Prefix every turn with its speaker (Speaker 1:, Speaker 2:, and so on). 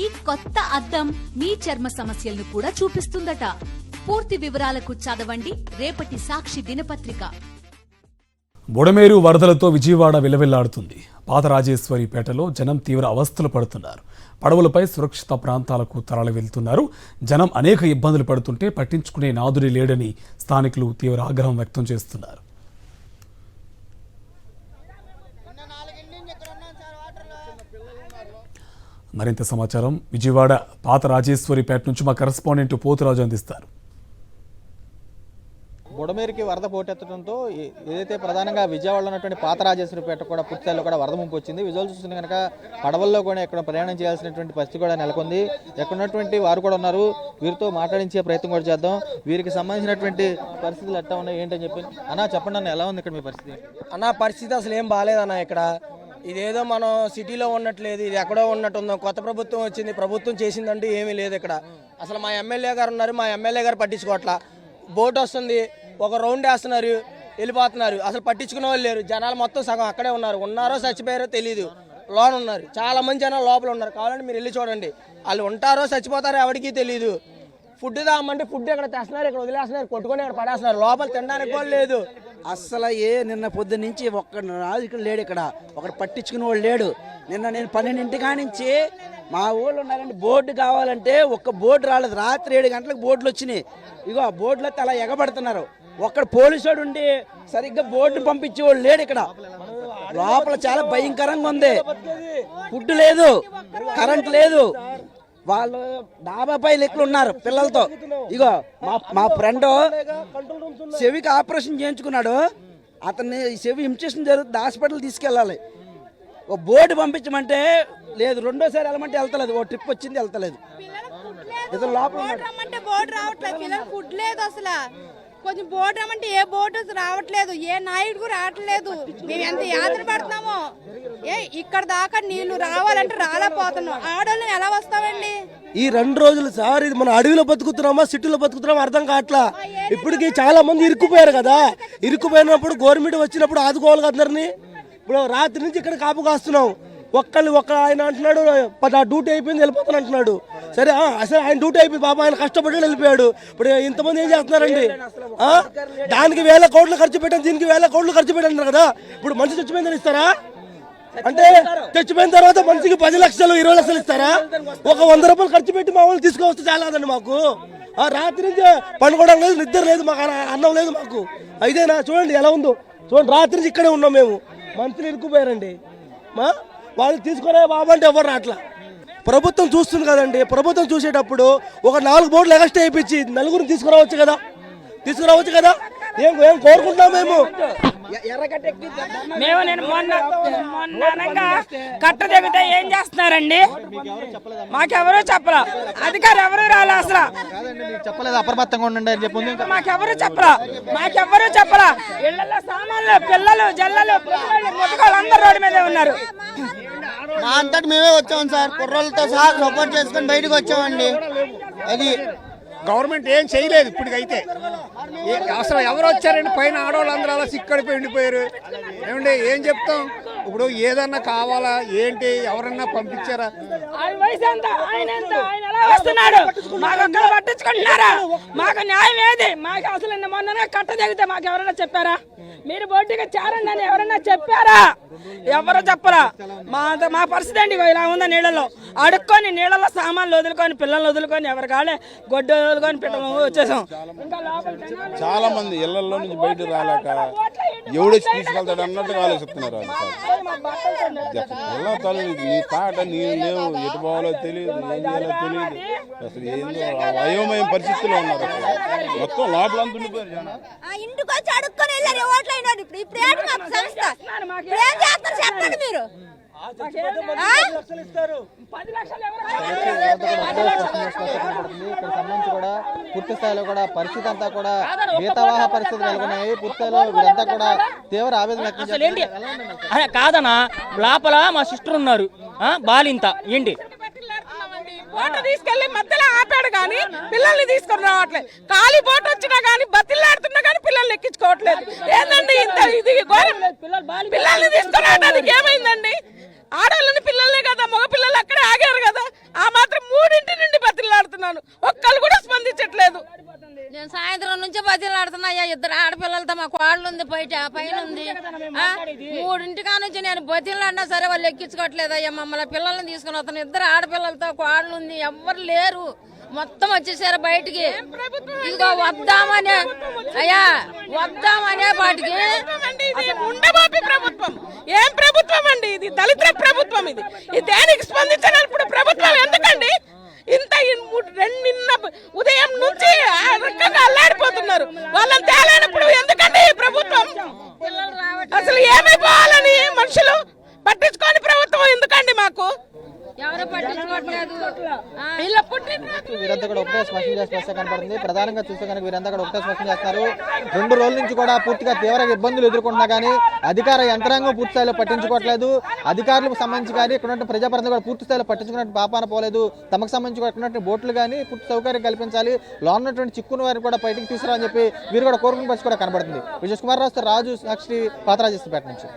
Speaker 1: ఈ కొత్త అద్దం మీ చర్మ సమస్యలను కూడా చూపిస్తుందట. పూర్తి వివరాలకు చదవండి రేపటి సాక్షి దినపత్రిక.
Speaker 2: బుడమేరు వరదలతో విజయవాడ విలవిల్లాడుతుంది. పాతరాజేశ్వరిపేటలో జనం తీవ్ర అవస్థలు పడుతున్నారు. పడవలపై సురక్షిత ప్రాంతాలకు తరలి వెళ్తున్నారు. జనం అనేక ఇబ్బందులు పడుతుంటే పట్టించుకునే నాదుడి లేడని స్థానికులు తీవ్ర ఆగ్రహం వ్యక్తం చేస్తున్నారు. మరింత సమాచారం విజయవాడ పాతరాజేశ్వరిపేట నుంచి మా కరెస్పాండెంట్ పోతురాజు అందిస్తారు.
Speaker 3: బుడమేరుకి వరద పోటెత్తడంతో ఏదైతే ప్రధానంగా విజయవాడలో ఉన్నటువంటి పాతరాజేశ్వరిపేట కూడా పూర్తిస్థాయిలో కూడా వరద ముంపు వచ్చింది. విజువల్ చూస్తుంటే కనుక పడవల్లో కూడా ఎక్కడ ప్రయాణం చేయాల్సినటువంటి పరిస్థితి కూడా నెలకొంది. ఎక్కడ ఉన్నటువంటి వారు కూడా ఉన్నారు, వీరితో మాట్లాడించే ప్రయత్నం కూడా చేద్దాం. వీరికి సంబంధించినటువంటి పరిస్థితులు ఎట్లా ఉన్నాయి ఏంటని చెప్పి అన్నా చెప్పండి అన్న, ఎలా ఉంది ఇక్కడ మీ పరిస్థితి?
Speaker 4: అన్న పరిస్థితి అసలు ఏం బాగాలేదన్న. ఇక్కడ ఇదేదో మనం సిటీలో ఉన్నట్లేదు, ఇది ఎక్కడో ఉన్నట్టుందో. కొత్త ప్రభుత్వం వచ్చింది, ప్రభుత్వం చేసిందంటూ ఏమీ లేదు ఇక్కడ. అసలు మా ఎమ్మెల్యే గారు ఉన్నారు, మా ఎమ్మెల్యే గారు పట్టించుకోవట్లా. బోట్ వస్తుంది, ఒక రౌండ్ వేస్తున్నారు, వెళ్ళిపోతున్నారు. అసలు పట్టించుకునే వాళ్ళు లేరు. జనాలు మొత్తం సగం అక్కడే ఉన్నారు. ఉన్నారో చచ్చిపోయారో తెలియదు, లోన్ ఉన్నారు. చాలా మంది జనాలు లోపల ఉన్నారు. కావాలంటే మీరు వెళ్ళి చూడండి. వాళ్ళు ఉంటారో చచ్చిపోతారో ఎవరికి తెలియదు. ఫుడ్ తాగమంటే ఫుడ్ ఇక్కడ తెస్తున్నారు, ఇక్కడ వదిలేస్తున్నారు, కొట్టుకొని ఇక్కడ పడేస్తున్నారు. లోపల తినడానికి కూడా లేదు.
Speaker 5: అసలు నిన్న పొద్దు నుంచి ఒక్క నాయకుడు లేడు ఇక్కడ, ఒకటి పట్టించుకునే వాళ్ళు లేడు. నిన్న నేను 12 కానించి మా ఊళ్ళో ఉన్నారండి, బోర్డు కావాలంటే ఒక్క బోర్డు రాలేదు. రాత్రి 7 గంటలకు బోర్డులు వచ్చినాయి. ఇగో ఆ బోర్డులో అలా ఎగబడుతున్నారు. ఒక్కడ పోలీసు వాడు ఉండి సరిగ్గా బోర్డు పంపించే వాళ్ళు లేడు ఇక్కడ. లోపల చాలా భయంకరంగా ఉంది. ఫుడ్ లేదు, కరెంట్ లేదు. వాళ్ళు డాబాపై లెక్కలు ఉన్నారు పిల్లలతో. ఇగో మా ఫ్రెండ్ చెవికి ఆపరేషన్ చేయించుకున్నాడు. అతన్ని చెవి ఇన్ఫెక్షన్ జరుగుతుంది, హాస్పిటల్ తీసుకెళ్ళాలి. ఓ బోర్డు పంపించమంటే లేదు, రెండోసారి వెళ్ళమంటే వెళ్తలేదు. ఓ ట్రిప్ వచ్చింది వెళ్తలేదు. ఇతను లోపల
Speaker 6: బోర్డు రావట్లేదు, పిల్లలు ఫుడ్ లేదు. అసలు కొంచెం బోర్డు రమ్మంటే ఏ బోర్డు రావట్లేదు, ఏ నాయుడు రావట్లేదు. మేము ఎంత యాత్ర పడుతున్నామో. ఇక్కడ దాకా నీళ్లు రావాలంటే రాలేకపోతున్నాం. ఆడోళ్ళు ఎలా వస్తామండి?
Speaker 4: ఈ 2 రోజులు సార్ ఇది మన అడవిలో బతుకుతున్నామా సిటీలో బతుకుతున్నామా అర్థం కావట్లా. ఇప్పటికి చాలా మంది ఇరుక్కుపోయారు కదా. ఇరుక్కుపోయినప్పుడు గవర్నమెంట్ వచ్చినప్పుడు ఆదుకోవాలి కదా అందరినీ. ఇప్పుడు రాత్రి నుంచి ఇక్కడ కాపు కాస్తున్నాం. ఒక్క ఆయన అంటున్నాడు నా డ్యూటీ అయిపోయింది వెళ్ళిపోతాను అంటున్నాడు. సరే అసలు ఆయన డ్యూటీ అయిపోయింది, బాబా ఆయన కష్టపడి వెళ్ళిపోయాడు. ఇప్పుడు ఇంతమంది ఏం చేస్తున్నారండి? దానికి 1000 కోట్లు ఖర్చు పెట్టాను, దీనికి 1000 కోట్లు ఖర్చు పెట్టారు కదా. ఇప్పుడు మనిషి చచ్చిపోయిందని ఇస్తారా? అంటే చచ్చిపోయిన తర్వాత మనిషికి 10 లక్షలు 20 లక్షలు ఇస్తారా? ఒక 100 రూపాయలు ఖర్చు పెట్టి మా వాళ్ళు తీసుకొస్తే చాలా కదండి మాకు. రాత్రి నుంచి పండుకోవడం లేదు, నిద్ర లేదు, మాకు అన్నం లేదు మాకు. అయితేనా చూడండి ఎలా ఉందో చూడండి. రాత్రి నుంచి ఇక్కడే ఉన్నాం మేము. మంత్రులు ఇరుక్కుపోయారండి. వాళ్ళు తీసుకునే బాబు అంటే ఎవరు రాట్లా. ప్రభుత్వం చూస్తుంది కదండి. ప్రభుత్వం చూసేటప్పుడు ఒక 4 బోర్డులు ఎక్స్ట్రా వేయించి నలుగురిని తీసుకురావచ్చు కదా. ఏం కోరుకుంటున్నాం మేము?
Speaker 7: నేను మొన్న కట్ట దిగితే ఏం చేస్తున్నారండి? మాకెవరూ చెప్పరా, అధికారులు ఎవరు రాలే. అసలు
Speaker 3: చెప్పలేదు, అప్రమత్తంగా ఉండండి అని చెప్పి
Speaker 7: మాకెవరు చెప్పరా. ఇళ్లలో సామాన్లు, పిల్లలు, జల్లలు, ముతకాలు అందరు రోడ్డు మీదే ఉన్నారు.
Speaker 8: మా అంతటి మేమే వచ్చాం సార్, కుర్రోళ్ళతో సహా సపోర్ట్ చేసుకుని బయటకు వచ్చామండి. అది
Speaker 9: గవర్నమెంట్ ఏం చేయలేదు ఇప్పటికైతే. అసలు ఎవరు వచ్చారండి? పైన ఆడవాళ్ళందరూ అలా సిక్కడిపోయి ఉండిపోయారు. ఏమండి ఏం చెప్తాం ఇప్పుడు? ఏదన్నా కావాలా ఏంటి? ఎవరన్నా పంపించారా?
Speaker 7: మాకు న్యాయం ఏది? మాకు అసలు మొన్ననే కట్ట దిగితే మాకు ఎవరైనా చెప్పారా? మీరు బోటిగా చేరండి అని ఎవరైనా చెప్పారా? ఎవరో చెప్పరా. మా పరిస్థితి అండి ఇలా ఉందా. నీళ్ళలో అడుక్కొని, నీళ్ళలో సామాన్లు వదులుకొని, పిల్లలు వదులుకొని, ఎవరి కాలే గొడ్డు వదులుకొని వచ్చేసాం. ఇంకా
Speaker 10: చాలా మంది ఇళ్లలో నుంచి బయటకు రాలేక ఎవడొచ్చి తీసుకెళ్తాడు అన్నట్టుగా ఆలోచిస్తున్నారు. ఎలా తల్లి నీ తాట నీళ్ళు లేవు, ఎటు పోవాలో తెలియదు, ఏం చేయాలో తెలియదు. అసలు ఏందో అయోమయం పరిస్థితుల్లో ఉన్నారు. మొత్తం లోపలంతా ఉండిపోయారు జనం.
Speaker 6: ఇంటికి వచ్చి అడుక్కొని వెళ్ళారు ఓట్లు అయినాడు. ఇప్పుడు ఏంటి మాకు సంస్థ? ఏం చేస్తారు చెప్పండి మీరు?
Speaker 3: సంబంధించి కూడా పూర్తి స్థాయిలో కూడా పరిస్థితి అంతా కూడా భీతావాహ పరిస్థితులు నెలకొన్నాయి. పూర్తి స్థాయిలో వీరంతా కూడా తీవ్ర ఆవేదన
Speaker 7: కాదనా. లోపల మా సిస్టర్ ఉన్నారు, బాలింత ఏంటి
Speaker 11: బోట్ తీసుకెళ్లి మధ్యలో ఆపాడు కానీ పిల్లల్ని తీసుకొని రావట్లేదు. ఖాళీ బోట్ వచ్చినా గానీ బతిల్లాడుతున్నా గానీ పిల్లల్ని ఎక్కించుకోవట్లేదు. ఏందండి ఇంత ఇది ఘోరం? పిల్లల్ని తీసుకురావడానికి ఏమైందండి? ఆడవాళ్ళని పిల్లల్నే కదా, మగ పిల్లలు అక్కడే ఆగారు కదా. ఆ మాత్రం అడుగుతున్నాను, ఒక్కళ్ళు కూడా స్పందించట్లేదు.
Speaker 6: నేను సాయంత్రం నుంచి బతిలాడుతున్నాయ్యా, ఇద్దరు ఆడపిల్లలతో మా కోడలు ఉంది పైన ఉంది. 3 నుంచి నేను బతిలాడినా సరే వాళ్ళు ఎక్కించుకోవట్లేదయ్యా. మమ్మల్ని పిల్లల్ని తీసుకుని వస్తాను, ఇద్దరు ఆడపిల్లలతో కోడలు ఉంది, ఎవ్వరు లేరు, మొత్తం వచ్చేసారు బయటికి. ఇదిగో వద్దామనే అయ్యా, వద్దామనే వాటికి
Speaker 11: ఉండబాపి ప్రభుత్వం ఏం ప్రభుత్వం అండి ఇది? దళిత ప్రభుత్వం ఇది. దేనికి స్పందించినప్పుడు ప్రభుత్వం ఎందుకండి ఇంత? నిన్న ఉదయం నుంచి అల్లాడిపోతున్నారు. వాళ్ళని తేలేనప్పుడు ఎందుకండి ఈ ప్రభుత్వం? అసలు ఏమైపోవాలని మనుషులు పట్టించుకోని ప్రభుత్వం ఎందుకండి మాకు?
Speaker 6: ఎవరు పట్టించుకోవట్లేదు.
Speaker 3: వీరంతా కూడా ఒకటే స్పష్టం చేస్తే కనపడుతుంది. ప్రధానంగా చూస్తే కనుక వీరంతా కూడా ఒకటే స్పష్టం చేస్తున్నారు. 2 రోజుల నుంచి కూడా పూర్తిగా తీవ్ర ఇబ్బందులు ఎదుర్కొంటున్నా కానీ అధికార యంత్రాంగం పూర్తి స్థాయిలో పట్టించుకోవట్లేదు. అధికారులకు సంబంధించి కానీ ఇక్కడ ప్రజాప్రతినిధులు కూడా పూర్తి స్థాయిలో పట్టించుకున్నట్టు పాపాన పోలేదు. తమకు సంబంధించి బోట్లు కానీ పూర్తి సౌకర్యం కల్పించాలి, లో ఉన్నటువంటి చిక్కున్న వారిని కూడా బయటికి తీసుకురాని చెప్పి వీరు కూడా కోరుకుని పరిస్థితి కూడా కనబడుతుంది. విజయ్ కుమార్ రాజు సాక్షి పాతరాజేశ్వరిపేట నుంచి.